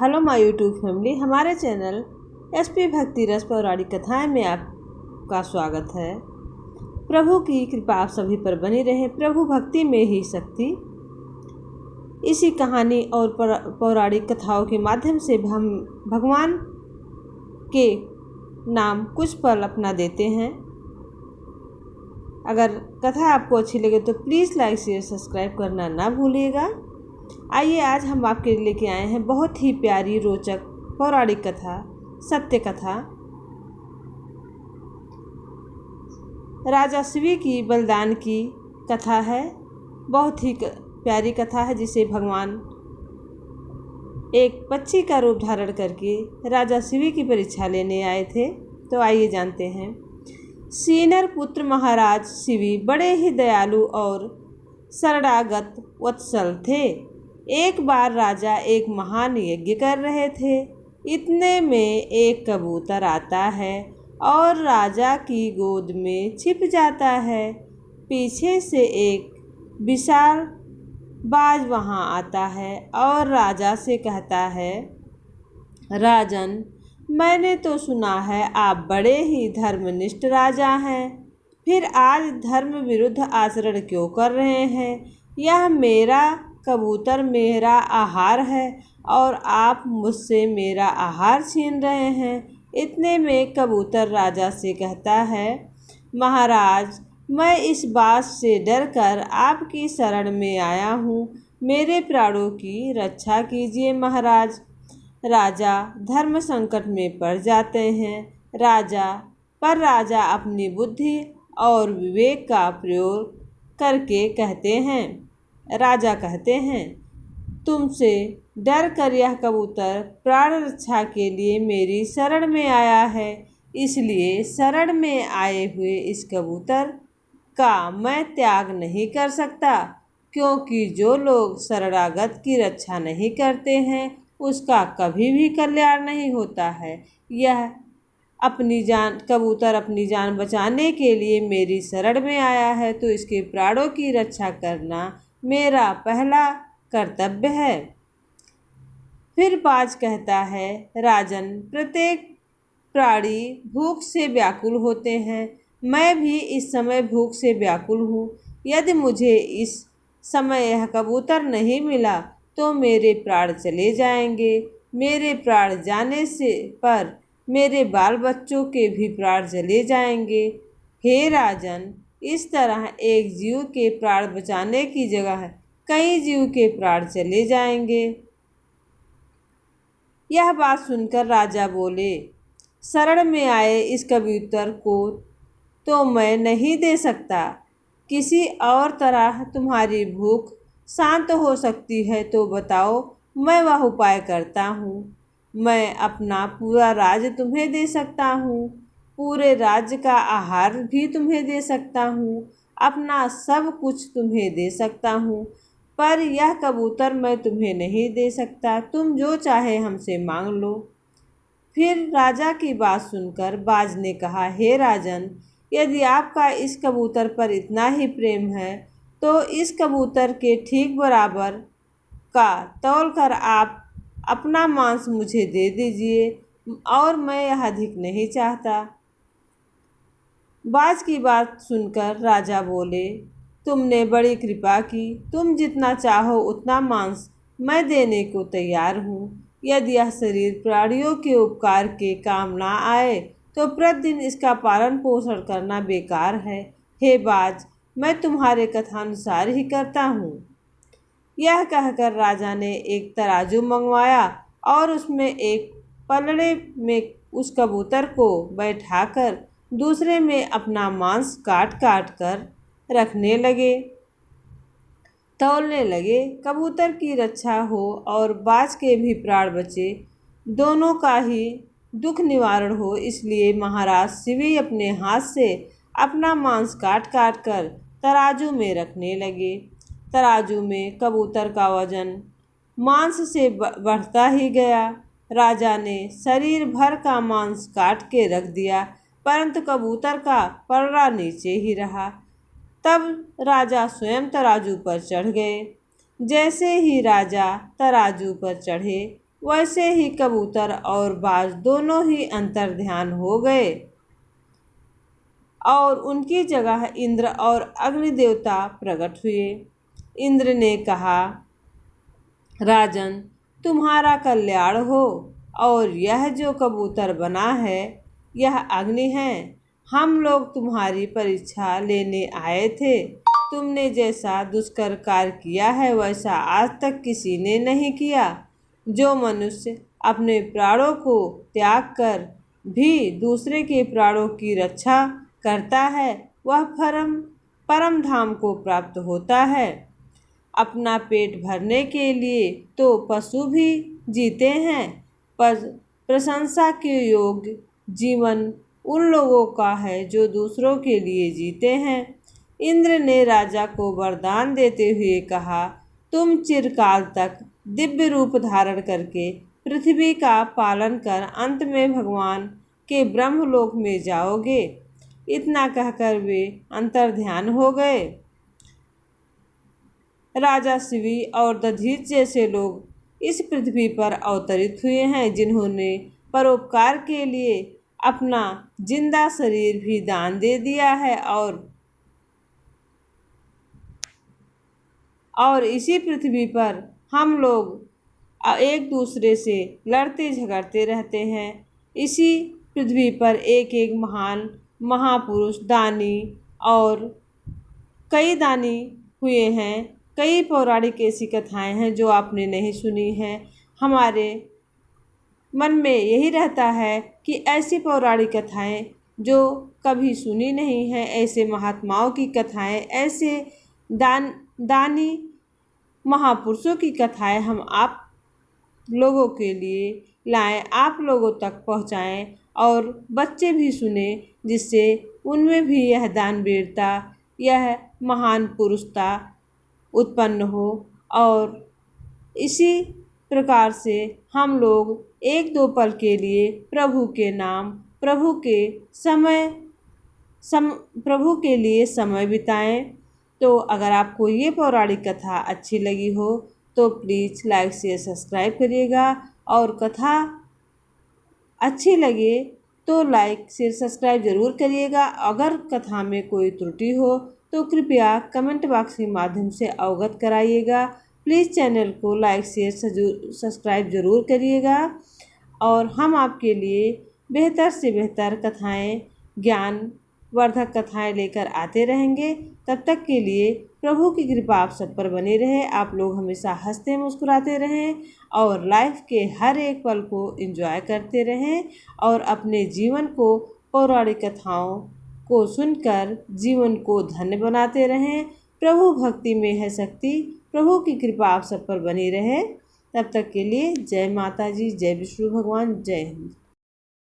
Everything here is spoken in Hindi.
Hello my YouTube family. हमारे चैनल एसपी भक्ति रस पौराणिक कथाएं में आपका स्वागत है। प्रभु की कृपा आप सभी पर बनी रहे। प्रभु भक्ति में ही शक्ति। इसी कहानी और पौराणिक कथाओं के माध्यम से हम भगवान के नाम कुछ पल अपना देते हैं। अगर कथा आपको अच्छी लगे तो प्लीज़ लाइक शेयर सब्सक्राइब करना ना भूलिएगा। आइए, आज हम आपके लिए लेके आए हैं बहुत ही प्यारी रोचक पौराणिक कथा, सत्य कथा। राजा शिवी की बलिदान की कथा है। बहुत ही प्यारी कथा है, जिसे भगवान एक पक्षी का रूप धारण करके राजा शिवी की परीक्षा लेने आए थे। तो आइए जानते हैं। सीनर पुत्र महाराज शिवी बड़े ही दयालु और शरणागत वत्सल थे। एक बार राजा एक महान यज्ञ कर रहे थे। इतने में एक कबूतर आता है और राजा की गोद में छिप जाता है। पीछे से एक विशाल बाज वहां आता है और राजा से कहता है, राजन, मैंने तो सुना है आप बड़े ही धर्मनिष्ठ राजा हैं, फिर आज धर्म विरुद्ध आचरण क्यों कर रहे हैं? यह मेरा कबूतर मेरा आहार है और आप मुझसे मेरा आहार छीन रहे हैं। इतने में कबूतर राजा से कहता है, महाराज, मैं इस बात से डरकर आपकी शरण में आया हूँ। मेरे प्राणों की रक्षा कीजिए महाराज। राजा धर्म संकट में पड़ जाते हैं। राजा अपनी बुद्धि और विवेक का प्रयोग करके राजा कहते हैं, तुमसे डर कर यह कबूतर प्राण रक्षा के लिए मेरी शरण में आया है। इसलिए शरण में आए हुए इस कबूतर का मैं त्याग नहीं कर सकता, क्योंकि जो लोग शरणागत की रक्षा नहीं करते हैं उसका कभी भी कल्याण नहीं होता है। यह कबूतर अपनी जान बचाने के लिए मेरी शरण में आया है, तो इसके प्राणों की रक्षा करना मेरा पहला कर्तव्य है। फिर बाज कहता है, राजन, प्रत्येक प्राणी भूख से व्याकुल होते हैं। मैं भी इस समय भूख से व्याकुल हूँ। यदि मुझे इस समय यह कबूतर नहीं मिला तो मेरे प्राण चले जाएंगे। मेरे प्राण जाने से पर मेरे बाल बच्चों के भी प्राण चले जाएंगे। हे राजन, इस तरह एक जीव के प्राण बचाने की जगह कई जीव के प्राण चले जाएंगे। यह बात सुनकर राजा बोले, शरण में आए इस कबूतर को तो मैं नहीं दे सकता। किसी और तरह तुम्हारी भूख शांत हो सकती है तो बताओ, मैं वह उपाय करता हूँ। मैं अपना पूरा राज्य तुम्हें दे सकता हूँ, पूरे राज्य का आहार भी तुम्हें दे सकता हूँ, अपना सब कुछ तुम्हें दे सकता हूँ, पर यह कबूतर मैं तुम्हें नहीं दे सकता। तुम जो चाहे हमसे मांग लो। फिर राजा की बात सुनकर बाज ने कहा, हे राजन, यदि आपका इस कबूतर पर इतना ही प्रेम है तो इस कबूतर के ठीक बराबर का तौल कर आप अपना मांस मुझे दे दीजिए, और मैं यह अधिक नहीं चाहता। बाज की बात सुनकर राजा बोले, तुमने बड़ी कृपा की। तुम जितना चाहो उतना मांस मैं देने को तैयार हूँ। यदि यह शरीर प्राणियों के उपकार के काम ना आए तो प्रतिदिन इसका पालन पोषण करना बेकार है। हे बाज, मैं तुम्हारे कथानुसार ही करता हूँ। यह कहकर राजा ने एक तराजू मंगवाया और उसमें एक पलड़े में उस कबूतर को बैठाकर दूसरे में अपना मांस काट काट कर रखने लगे, तौलने लगे। कबूतर की रक्षा हो और बाज के भी प्राण बचे, दोनों का ही दुख निवारण हो, इसलिए महाराज शिवी अपने हाथ से अपना मांस काट काट कर तराजू में रखने लगे। तराजू में कबूतर का वजन मांस से बढ़ता ही गया। राजा ने शरीर भर का मांस काट के रख दिया, परंतु कबूतर का पलड़ा नीचे ही रहा। तब राजा स्वयं तराजू पर चढ़ गए। जैसे ही राजा तराजू पर चढ़े, वैसे ही कबूतर और बाज दोनों ही अंतर्ध्यान हो गए और उनकी जगह इंद्र और अग्नि देवता प्रकट हुए। इंद्र ने कहा, राजन, तुम्हारा कल्याण हो, और यह जो कबूतर बना है यह अग्नि है। हम लोग तुम्हारी परीक्षा लेने आए थे। तुमने जैसा दुष्कर कार्य किया है वैसा आज तक किसी ने नहीं किया। जो मनुष्य अपने प्राणों को त्याग कर भी दूसरे के प्राणों की रक्षा करता है वह परम धाम को प्राप्त होता है। अपना पेट भरने के लिए तो पशु भी जीते हैं, पर प्रशंसा के योग्य जीवन उन लोगों का है जो दूसरों के लिए जीते हैं। इंद्र ने राजा को वरदान देते हुए कहा, तुम चिरकाल तक दिव्य रूप धारण करके पृथ्वी का पालन कर अंत में भगवान के ब्रह्मलोक में जाओगे। इतना कहकर वे अंतर्ध्यान हो गए। राजा शिवी और दधीच जैसे लोग इस पृथ्वी पर अवतरित हुए हैं, जिन्होंने परोपकार के लिए अपना जिंदा शरीर भी दान दे दिया है और इसी पृथ्वी पर हम लोग एक दूसरे से लड़ते झगड़ते रहते हैं। इसी पृथ्वी पर एक एक महान महापुरुष दानी और कई दानी हुए हैं। कई पौराणिक ऐसी कथाएं हैं जो आपने नहीं सुनी हैं। हमारे मन में यही रहता है कि ऐसी पौराणिक कथाएं जो कभी सुनी नहीं हैं, ऐसे महात्माओं की कथाएं, ऐसे दानी महापुरुषों की कथाएं हम आप लोगों के लिए लाएं, आप लोगों तक पहुंचाएं और बच्चे भी सुने, जिससे उनमें भी यह दानवीरता, यह महान पुरुषता उत्पन्न हो। और इसी प्रकार से हम लोग एक दो पल के लिए प्रभु के नाम, प्रभु के लिए समय बिताएं। तो अगर आपको ये पौराणिक कथा अच्छी लगी हो तो प्लीज़ लाइक शेयर सब्सक्राइब करिएगा, और कथा अच्छी लगे तो लाइक शेयर सब्सक्राइब ज़रूर करिएगा। अगर कथा में कोई त्रुटि हो तो कृपया कमेंट बॉक्स के माध्यम से अवगत कराइएगा। प्लीज़ चैनल को लाइक शेयर सब्सक्राइब ज़रूर करिएगा, और हम आपके लिए बेहतर से बेहतर कथाएं, ज्ञानवर्धक कथाएं लेकर आते रहेंगे। तब तक के लिए प्रभु की कृपा आप सब पर बनी रहे। आप लोग हमेशा हंसते मुस्कुराते रहें और लाइफ के हर एक पल को एंजॉय करते रहें, और अपने जीवन को पौराणिक कथाओं को सुनकर जीवन को धन्य बनाते रहें। प्रभु भक्ति में है शक्ति। प्रभु की कृपा आप सब पर बनी रहे। तब तक के लिए जय माता जी, जय विष्णु भगवान, जय हिंद।